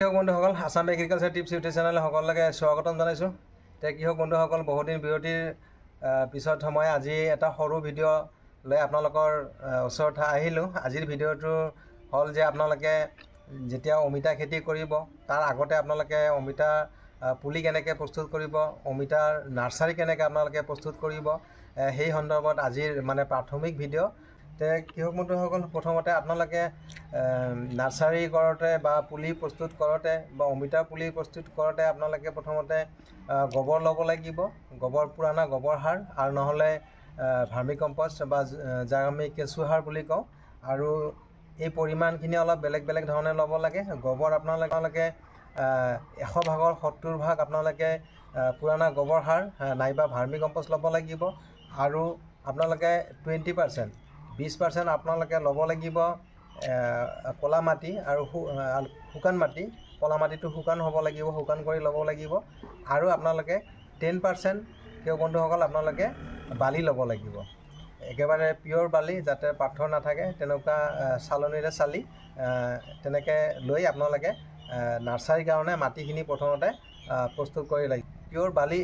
বন্ধুসকল Assam agriculture tips YouTube channel সকলোকে স্বাগতম জনাইছোঁ। কৃষক বন্ধুসকল বহুদিন বিৰতিৰ পিছত মই আজি এটা সৰু ভিডিঅ' লৈ আপোনালোকৰ ওচৰত আহিলোঁ। আজিৰ ভিডিঅ'টো হ'ল যে আপোনালোকে যেতিয়া অমিতা খেতি কৰিব তাৰ আগতে আপোনালোকে অমিতা পুলি কেনেকৈ প্ৰস্তুত কৰিব, অমিতাৰ নাৰ্চাৰী কেনেকৈ আপোনালোকে প্ৰস্তুত কৰিব, সেই সন্দৰ্ভত আজিৰ প্ৰাথমিক ভিডিঅ'। কৃষক বন্ধুসকল প্ৰথমতে আপোনালোকে নাৰ্চাৰী কৰোঁতে বা পুলি প্ৰস্তুত কৰোঁতে বা অমিতাৰ পুলি প্ৰস্তুত কৰোঁতে আপোনালোকে প্ৰথমতে গোবৰ ল'ব লাগিব, পুৰণা গোবৰ সাৰ আৰু নহ'লে ভাৰ্মি কম্পষ্ট বা যাক আমি কেঁচু সাৰ বুলি কওঁ। আৰু এই পৰিমাণখিনি অলপ বেলেগ বেলেগ ধৰণে ল'ব লাগে। গোবৰ আপোনালোকে 100 ভাগৰ 70 ভাগ আপোনালোকে পুৰণা গোবৰ সাৰ নাইবা ভাৰ্মি কম্পষ্ট ল'ব লাগিব। আৰু আপোনালোকে 20% আপোনালোকে ল'ব লাগিব ক'লা মাটি আৰু শুকান মাটি। ক'লা মাটিটো শুকান হ'ব লাগিব, শুকান কৰি ল'ব লাগিব। আৰু আপোনালোকে 10% কৃষক বন্ধুসকল আপোনালোকে বালি ল'ব লাগিব, একেবাৰে পিয়ৰ বালি, যাতে পাথৰ নাথাকে, তেনেকুৱা চালনীৰে চালি তেনেকৈ লৈ আপোনালোকে নাৰ্চাৰীৰ কাৰণে মাটিখিনি প্ৰথমতে প্ৰস্তুত কৰি লাগিব। পিয়ৰ বালি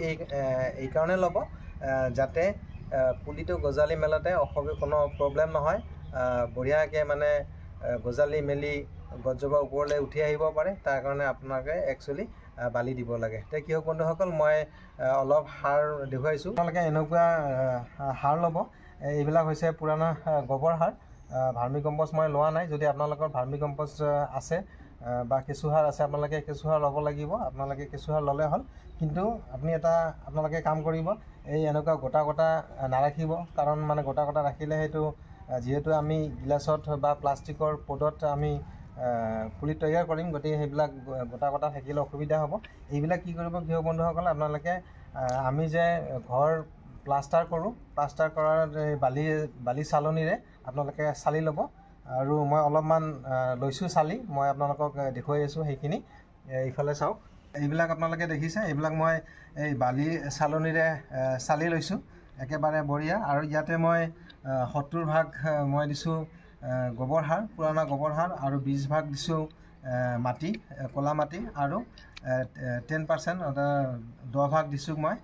এইকাৰণে ল'ব যাতে পুলিটো গজালি মেলাতে কোনো প্ৰব্লেম নহয়, বঢ়িয়াকৈ গজালি মেলি গছজোপা ওপৰলৈ উঠি আহিব পাৰে। তাৰ কাৰণে আপোনালোকে একচুৱেলি বালি দিব লাগে। কৃষক বন্ধুসকল মই অলপ সাৰ দেখুৱাইছোঁ, আপোনালোকে এনেকুৱা সাৰ ল'ব। এইবিলাক হৈছে পুৰণা গোবৰ সাৰ, ভাৰ্মি কম্পষ্ট মই লোৱা নাই। যদি আপোনালোকৰ ভাৰ্মি কম্পষ্ট আছে বা কেঁচু সাৰ আছে আপোনালোকে কেঁচু সাৰ ল'ব লাগিব। আপোনালোকে কেঁচু সাৰ ল'লে হ'ল। কিন্তু আপোনালোকে কাম কৰিব, এই এনেকুৱা গোটা গোটা নাৰাখিব, কাৰণ গোটা গোটা ৰাখিলে সেইটো যিহেতু আমি গিলাচত বা প্লাষ্টিকৰ পটত আমি পুলি তৈয়াৰ কৰিম, গতিকে সেইবিলাক গোটা গোটা থাকিলে অসুবিধা হ'ব। এইবিলাক কি কৰিব কৃষক বন্ধুসকল, আপোনালোকে আমি যে ঘৰ প্লাষ্টাৰ কৰোঁ, প্লাষ্টাৰ কৰাৰ বালি চালনীৰে আপোনালোকে চালি ল'ব। আৰু মই অলপমান লৈছোঁ চালি, মই আপোনালোকক দেখুৱাই আছোঁ সেইখিনি। এইফালে চাওক, এইবিলাক আপোনালোকে দেখিছে, এইবিলাক মই এই বালি চালনীৰে চালি লৈছোঁ, একেবাৰে বঢ়িয়া। আৰু ইয়াতে মই 70 ভাগ মই দিছোঁ গোবৰ সাৰ, পুৰণা গোবৰ সাৰ, আৰু 20 ভাগ দিছোঁ মাটি, ক'লা মাটি, আৰু 10% 10 ভাগ দিছোঁ মই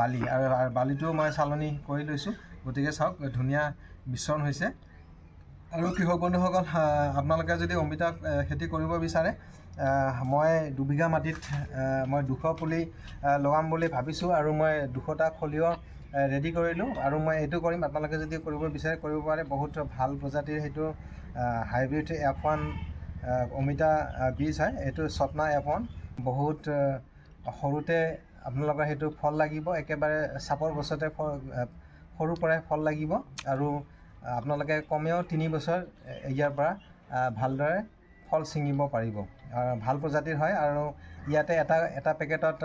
বালি। আৰু বালিটো মই চালনি কৰি লৈছোঁ। গতিকে চাওক ধুনীয়া মিশ্ৰণ হৈছে। আৰু কৃষক বন্ধুসকল আপোনালোকে যদি অমিতা খেতি কৰিব বিচাৰে, মই 2 বিঘা মাটিত মই 200 পুলি লগাম বুলি ভাবিছোঁ। আৰু মই 200টা খলিও ৰেডি কৰিলোঁ। আৰু মই এইটো কৰিম, আপোনালোকে যদি কৰিব বিচাৰে কৰিব পাৰে। বহুত ভাল প্ৰজাতিৰ সেইটো হাইব্ৰিড F1 অমিতা বীজ হয়, এইটো স্বপ্না F1। বহুত সৰুতে আপোনালোকৰ সেইটো ফল লাগিব, একেবাৰে চাপৰ গছতে সৰুৰ পৰাই ফল লাগিব। আৰু আপোনালোকে কমেও 3 বছৰ ইয়াৰ পৰা ভালদৰে ফল ছিঙিব পাৰিব। ভাল প্ৰজাতিৰ হয়। আৰু ইয়াতে এটা পেকেটত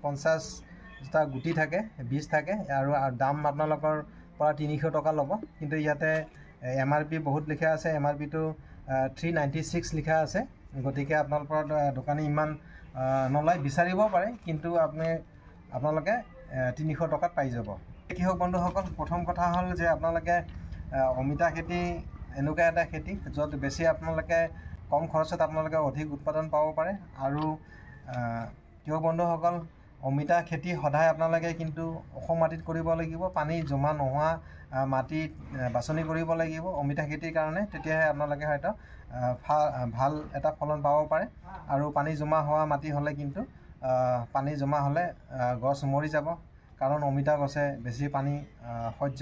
50টা গুটি থাকে, বীজ থাকে। আৰু দাম আপোনালোকৰ পৰা 300 টকা ল'ব। কিন্তু ইয়াতে MRP বহুত লিখা আছে, MRPটো 396 লিখা আছে। গতিকে আপোনালোকৰ দোকানী ইমান নলয়, বিচাৰিব পাৰে, কিন্তু আপোনালোকে 300 টকাত পাই যাব। কৃষক বন্ধুসকল প্ৰথম কথা হ'ল যে আপোনালোকে অমিতা খেতি এনেকুৱা এটা খেতি য'ত বেছি আপোনালোকে কম খৰচত আপোনালোকে অধিক উৎপাদন পাব পাৰে। আৰু কৃষক বন্ধুসকল অমিতা খেতি সদায় আপোনালোকে কিন্তু ওখ মাটিত কৰিব লাগিব, পানী জমা নোহোৱা মাটিত বাছনি কৰিব লাগিব অমিতা খেতিৰ কাৰণে। তেতিয়াহে আপোনালোকে হয়তো ভাল এটা ফলন পাব পাৰে। আৰু পানী জমা হোৱা মাটি হ'লে কিন্তু পানী জমা হ'লে গছ মৰি যাব, কাৰণ অমিতা গছে বেছি পানী সহ্য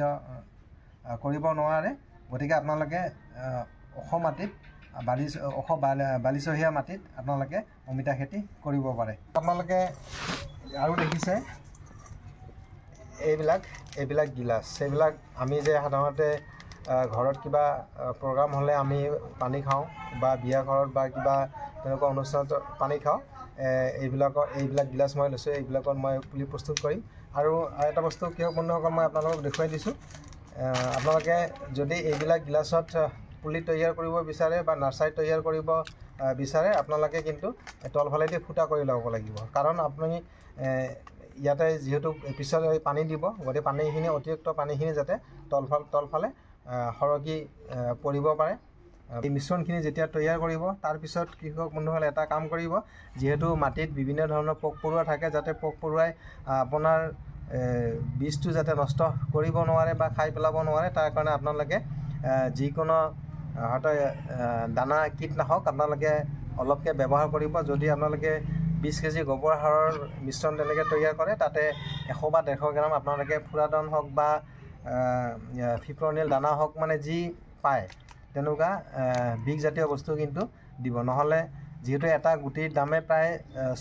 কৰিব নোৱাৰে। গতিকে আপোনালোকে ওখ মাটিত বালিচহীয়া মাটিত আপোনালোকে অমিতা খেতি কৰিব পাৰে। আপোনালোকে আৰু দেখিছে এইবিলাক গিলাচ, এইবিলাক আমি যে সাধাৰণতে ঘৰত কিবা প্ৰগ্ৰাম হ'লে আমি পানী খাওঁ, বা বিয়া ঘৰত বা কিবা তেনেকুৱা অনুষ্ঠানত পানী খাওঁ, এইবিলাক গিলাচ মই লৈছোঁ। এইবিলাকত মই পুলি প্ৰস্তুত কৰিম। আৰু এটা বস্তু কৃষক বন্ধুসকল মই আপোনালোকক দেখুৱাই দিছোঁ, আপোনালোকে যদি এইবিলাক গিলাচত পুলি তৈয়াৰ কৰিব বিচাৰে বা নাৰ্চাৰী তৈয়াৰ কৰিব বিচাৰে, আপোনালোকে কিন্তু তলফালেদি ফুটা কৰি ল'ব লাগিব। কাৰণ আপুনি ইয়াতে যিহেতু পিছত পানী দিব, গতিকে পানীখিনি অতিৰিক্ত পানীখিনি যাতে তলফালে সৰকি পৰিব পাৰে। এই মিশ্ৰণখিনি যেতিয়া তৈয়াৰ কৰিব তাৰপিছত কৃষক বন্ধুসকলে এটা কাম কৰিব, যিহেতু মাটিত বিভিন্ন ধৰণৰ পোক পৰুৱা থাকে, যাতে পোক পৰুৱাই আপোনাৰ বীজটো যাতে নষ্ট কৰিব নোৱাৰে বা খাই পেলাব নোৱাৰে, তাৰ কাৰণে আপোনালোকে যিকোনো হয়তো দানা কীটনাশক আপোনালোকে অলপকৈ ব্যৱহাৰ কৰিব। যদি আপোনালোকে 20 কেজি গোবৰ সাৰৰ মিশ্ৰণ তেনেকৈ তৈয়াৰ কৰে, তাতে 100 বা 150 গ্ৰাম আপোনালোকে ফুৰাদন হওক বা ফিপ্ৰনিল দানা হওক, মানে যি পায় তেনেকুৱা বিষজাতীয় বস্তু কিন্তু দিব। নহ'লে যিহেতু এটা গুটিৰ দামে প্ৰায়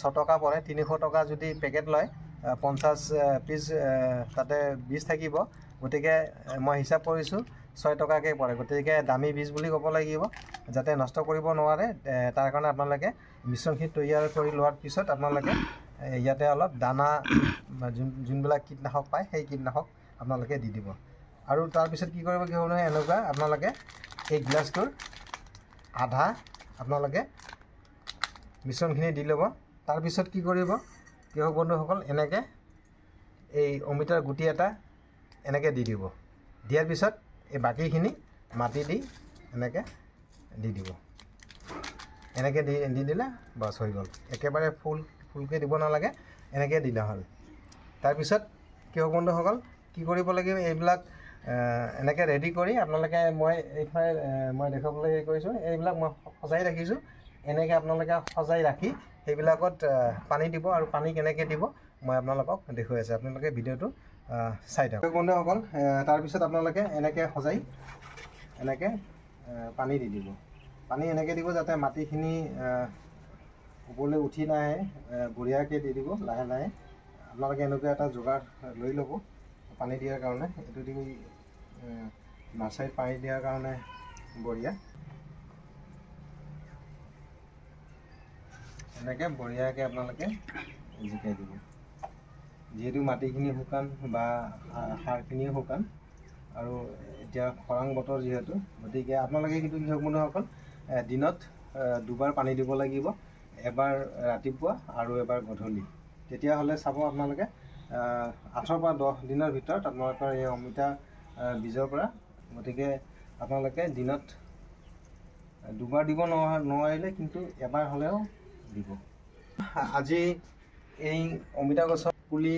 6 টকা পৰে, 300 টকা যদি পেকেট লয় 50 পিচ তাতে বীজ থাকিব, গতিকে মই হিচাপ কৰিছোঁ 6 টকাকৈ পৰে। গতিকে দামী বীজ বুলি ক'ব লাগিব, যাতে নষ্ট কৰিব নোৱাৰে। তাৰ কাৰণে আপোনালোকে মিশ্ৰণখিনি তৈয়াৰ কৰি লোৱাৰ পিছত আপোনালোকে ইয়াতে অলপ দানা যোনবিলাক কীটনাশক পায় সেই কীটনাশক আপোনালোকে দি দিব। আৰু তাৰপিছত কি কৰিব, কি হ'ব নহয়, এনেকুৱা আপোনালোকে এই গিলাচটোৰ আধা আপোনালোকে মিশ্ৰণখিনি দি ল'ব। তাৰপিছত কি কৰিব কৃষক বন্ধুসকল, এনেকৈ এই অমিতাৰ গুটি এটা এনেকৈ দি দিব। দিয়াৰ পিছত এই বাকীখিনি মাটি দি এনেকৈ দি দিব। এনেকৈ দি দিলে বছ হৈ গ'ল। একেবাৰে ফুলকৈ দিব নালাগে, এনেকৈ দিলে হ'ল। তাৰপিছত কৃষক বন্ধুসকল কি কৰিব লাগিব, এইবিলাক এনেকৈ ৰেডি কৰি আপোনালোকে এইফালে মই দেখুৱাবলৈ হেৰি কৰিছোঁ, এইবিলাক মই সজাই ৰাখিছোঁ। এনেকৈ আপোনালোকে সজাই ৰাখি সেইবিলাকত পানী দিব, আৰু পানী কেনেকৈ দিব মই আপোনালোকক দেখুৱাই আছোঁ। আপোনালোকে ভিডিঅ'টো চাই থাকক বন্ধুসকল। তাৰপিছত আপোনালোকে এনেকৈ সজাই এনেকৈ পানী দি দিব। পানী এনেকৈ দিব যাতে মাটিখিনি ওপৰলৈ উঠি নাহে, বঢ়িয়াকৈ দি দিব লাহে লাহে। আপোনালোকে এনেকুৱা এটা যোগাৰ লৈ ল'ব পানী দিয়াৰ কাৰণে। এইটো দি নাৰ্চাৰীত পানী দিয়াৰ কাৰণে বঢ়িয়া। এনেকৈ বঢ়িয়াকৈ আপোনালোকে জিকাই দিব। যিহেতু মাটিখিনি শুকান বা সাৰখিনিও শুকান, আৰু এতিয়া খৰাং বতৰ যিহেতু, গতিকে আপোনালোকে কিন্তু কৃষক বন্ধুসকল দিনত 2 বাৰ পানী দিব লাগিব, এবাৰ ৰাতিপুৱা আৰু এবাৰ গধূলি। তেতিয়াহ'লে চাব আপোনালোকে 8 পৰা 10 দিনৰ ভিতৰত আপোনালোকৰ এই অমিতা বীজৰ পৰা, গতিকে আপোনালোকে দিনত 2 বাৰ দিব নোৱাৰিলে কিন্তু এবাৰ হ'লেও দিব। আজি এই অমিতা গছৰ পুলি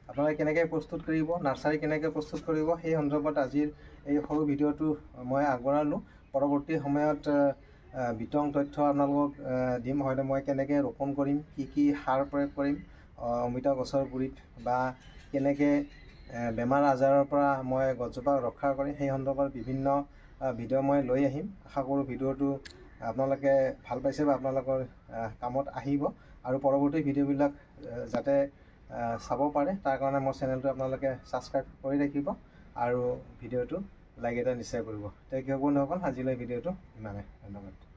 আপোনালোকে কেনেকৈ প্ৰস্তুত কৰিব, নাৰ্চাৰী কেনেকৈ প্ৰস্তুত কৰিব, সেই সন্দৰ্ভত আজিৰ এই সৰু ভিডিঅ'টো মই আগবঢ়ালোঁ। পৰৱৰ্তী সময়ত বিতং তথ্য আপোনালোকক দিম। হয়তো মই কেনেকৈ ৰোপণ কৰিম, কি সাৰ প্ৰয়োগ কৰিম অমিতা গছৰ গুৰিত, বা কেনেকৈ বেমাৰ আজাৰৰ পৰা মই গছজোপাক ৰক্ষা কৰিম, সেই সন্দৰ্ভত বিভিন্ন ভিডিঅ' মই লৈ আহিম। আশা কৰোঁ ভিডিঅ'টো আপোনালোকে ভাল পাইছে বা আপোনালোকৰ কামত আহিব, আৰু পৰৱৰ্তী ভিডিঅ'বিলাক যাতে চাব পাৰে তাৰ কাৰণে মোৰ চেনেলটো আপোনালোকে ছাবস্ক্ৰাইব কৰি ৰাখিব, আৰু ভিডিঅ'টো লাইক এটা নিশ্চয় কৰিব। কৃষক বন্ধুসকল আজিলৈ ভিডিঅ'টো ইমানে, ধন্যবাদ।